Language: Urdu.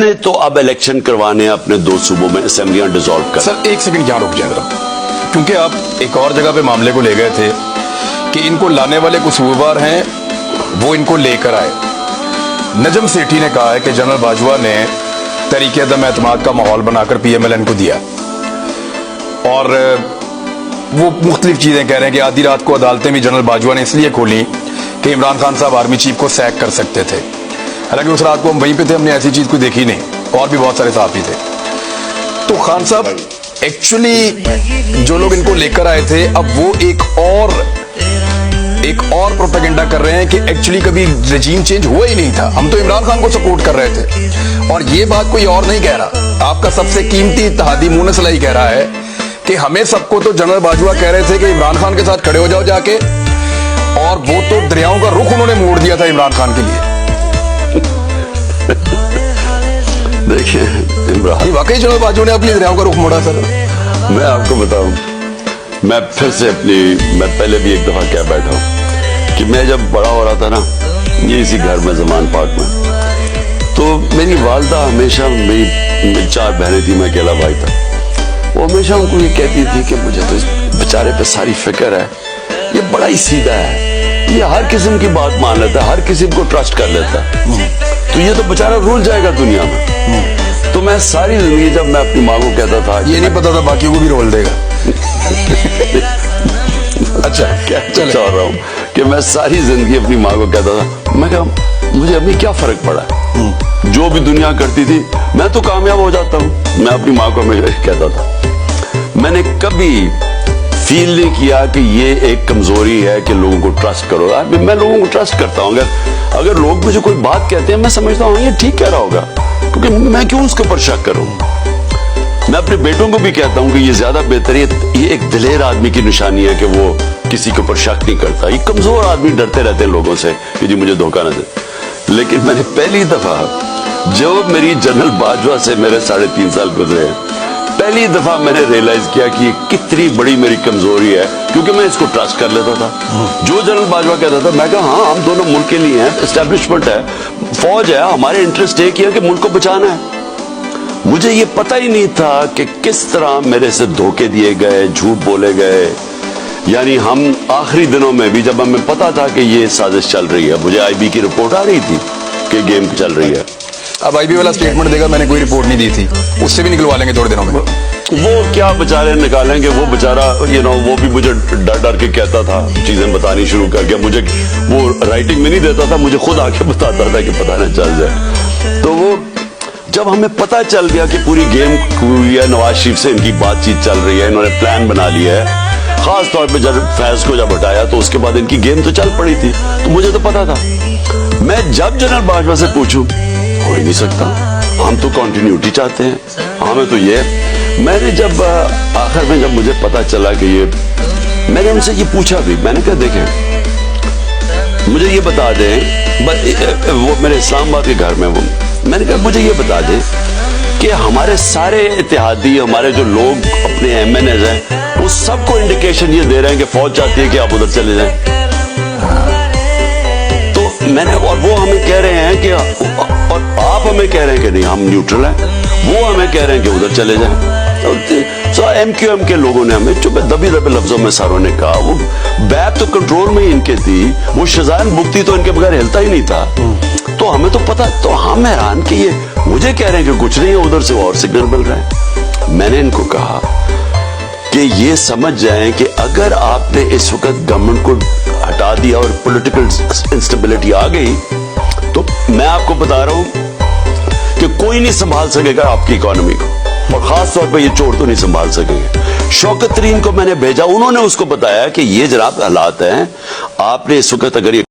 نے تو اب الیکشن کروانے اپنے دو صوبوں میں اسمبلیاں ڈیزالو کر. سر ایک سیکنڈ یہاں رک جائیں ذرا، کیونکہ آپ ایک اور جگہ پہ معاملے کو لے گئے تھے کہ ان کو لانے والے قصوروار ہیں وہ ان کو لے کر آئے. نجم سیٹھی نے کہا ہے کہ جنرل باجوہ نے تحریک عدم اعتماد کا ماحول بنا کر پی ایم ایل این کو دیا، اور وہ مختلف چیزیں کہہ رہے ہیں کہ آدھی رات کو عدالتیں بھی جنرل باجوہ نے اس لیے کھولی کہ عمران خان صاحب آرمی چیف کو سیک کر سکتے تھے. حالانکہ اس رات کو ہم وہیں پہ تھے، ہم نے ایسی چیز کوئی دیکھی نہیں، اور بھی بہت سارے صحافی تھے. تو خان صاحب ایکچولی جو لوگ ان کو لے کر آئے تھے، اب وہ ایک اور پروپیگنڈا کر رہے ہیں کہ ایکچولی کبھی رجیم چینج ہوا ہی نہیں تھا، ہم تو عمران خان کو سپورٹ کر رہے تھے. اور یہ بات کوئی اور نہیں کہہ رہا، آپ کا سب سے قیمتی اتحادی مونس علی کہہ رہا ہے کہ ہمیں سب کو تو جنرل باجوہ کہہ رہے تھے کہ عمران خان کے ساتھ کھڑے ہو جاؤ جا کے، اور وہ تو دریاؤں کا رخ انہوں نے موڑ دیا تھا عمران خان کے لیے. دیکھیں عمران، واقعی جنرل باجوہ نے اپنی دریاؤں کا رخ موڑا. سر میں آپ کو بتاؤں، میں پھر سے میں پہلے بھی ایک دفعہ کہہ بیٹھا ہوں کہ میں جب بڑا ہو رہا تھا نا، یہ اسی گھر میں زمان پاک میں، تو میری والدہ ہمیشہ، میری 4 بہنیں تھی، میں اکیلا بھائی تھا، وہ ہمیشہ ان کو یہ کہتی تھی کہ مجھے تو اس بیچارے پہ ساری فکر ہے، یہ بڑا ہی سیدھا ہے، یہ ہر قسم کی بات مان لیتا ہے، ہر کسی کو ٹرسٹ کر لیتا ہے، تو یہ تو بیچارہ رول جائے گا دنیا میں. تو میں ساری زندگی جب میں اپنی ماں کو کہتا تھا، یہ نہیں پتا تھا باقیوں کو بھی رول دے گا. اچھا کیا چاہ رہا ہوں کہ میں ساری زندگی اپنی ماں کو کہتا تھا، میں کہا مجھے ابھی کیا فرق پڑا ہے، جو بھی دنیا کرتی تھی میں تو کامیاب ہو جاتا ہوں. میں اپنی ماں کو ہمیشہ کہتا تھا. میں نے کبھی فیل نہیں کیا کہ یہ ایک کمزوری ہے کہ لوگوں کو ٹرسٹ کرو. میں لوگوں کو ٹرسٹ کرتا ہوں، اگر لوگ مجھے کوئی بات کہتے ہیں میں سمجھتا ہوں یہ ٹھیک کہہ رہا ہوگا، کیونکہ میں کیوں اس کے اوپر شک کروں. میں اپنے بیٹوں کو بھی کہتا ہوں کہ یہ زیادہ بہتر ہے، یہ ایک دلیر آدمی کی نشانی ہے کہ وہ کسی کے اوپر شک نہیں کرتا. یہ کمزور آدمی ڈرتے رہتے ہیں لوگوں سے کہ جی مجھے دھوکہ نہ دے. لیکن میں نے پہلی دفعہ جب میری جنرل باجوہ سے میرے 3.5 سال گزرے، پہلی دفعہ میں نے ریئلائز کیا کہ یہ کتنی بڑی میری کمزوری ہے، کیونکہ میں اس کو ٹرسٹ کر لیتا تھا. جو جنرل باجوہ کہتا تھا میں کہا ہاں ہم دونوں ملک کے لیے ہیں، اسٹیبلشمنٹ ہے، فوج ہے، ہمارے انٹرسٹ ایک ہی ہے کہ ملک کو بچانا ہے. مجھے یہ پتہ ہی نہیں تھا کہ کس طرح میرے سے دھوکے دیے گئے، جھوٹ بولے گئے. یعنی ہم آخری دنوں میں بھی جب ہمیں پتا تھا کہ یہ سازش چل رہی ہے، مجھے آئی بی کی رپورٹ آ رہی تھی کہ گیم چل رہی ہے. اب آئی بی والا سٹیٹمنٹ دے گا میں نے کوئی رپورٹ نہیں دی تھی، اس سے بھی نکلوا لیں گے تھوڑے دنوں میں. وہ کیا بیچارے نکالیں گے، وہ بیچارہ وہ بھی مجھے ڈر ڈر کے کہتا تھا، چیزیں بتانی شروع کر گیا. مجھے وہ رائٹنگ میں نہیں دیتا تھا، مجھے خود آ کے بتاتا تھا کہ پتہ نہ چل جائے. تو وہ جب ہمیں پتہ چل گیا کہ پوری گیم ہوئی ہے، نواز شریف سے ان کی بات چیت چل رہی ہے، انہوں نے پلان بنا لیا ہے، خاص طور پہ جب فیض کو جب ہٹایا تو اس کے بعد ان کی گیم تو چل پڑی تھی، تو مجھے تو پتا تھا. میں جب جنرل باجوہ سے پوچھوں ہو ہی نہیں سکتا، ہم تو کنٹینیوٹی چاہتے ہیں، ہمیں تو یہ. میں نے جب آخر میں جب مجھے پتا چلا کہ یہ، میں نے ان سے یہ پوچھا بھی، میں نے کہا دیکھیں مجھے یہ بتا دیں، وہ میرے اسلام آباد کے گھر میں، وہ میں نے کہا مجھے یہ بتا دیں کہ ہمارے سارے اتحادی، ہمارے جو لوگ اپنے ایم این ایز ہیں، وہ سب کو انڈیکیشن یہ دے رہے ہیں کہ فوج چاہتی ہے کہ آپ ادھر چلے جائیں. تو میں نے، اور وہ ہمیں کہہ رہے ہیں کہ، اور آپ ہمیں کہہ رہے ہیں کہ نہیں ہم نیوٹرل ہیں، وہ ہمیں کہہ رہے ہیں کہ ادھر چلے جائیں. سو ایم کیو ایم کے لوگوں نے ہمیں چپے دبی لفظوں میں ساروں نے کہا، وہ بیک تو کنٹرول میں ہی ان کے تھی، وہ شزائن بکتی تو ان کے بغیر ہلتا ہی نہیں تھا. تو ہمیں تو پتا، تو ہم حیران کہ یہ مجھے کہہ رہے ہیں کہ کچھ نہیں ہے، ادھر سے اور سگنل مل رہے ہیں. میں نے ان کو کہا کہ یہ سمجھ جائیں کہ اگر آپ نے اس وقت گورنمنٹ کو ہٹا دیا اور پولیٹیکل انسٹیبلٹی آ گئی، تو میں آپ کو بتا رہا ہوں کہ کوئی نہیں سنبھال سکے گا آپ کی اکانومی کو، اور خاص طور پہ یہ چور تو نہیں سنبھال سکیں گے. شوکت ترین کو میں نے بھیجا، انہوں نے اس کو بتایا کہ یہ جناب حالات ہیں، آپ نے اس وقت اگر یہ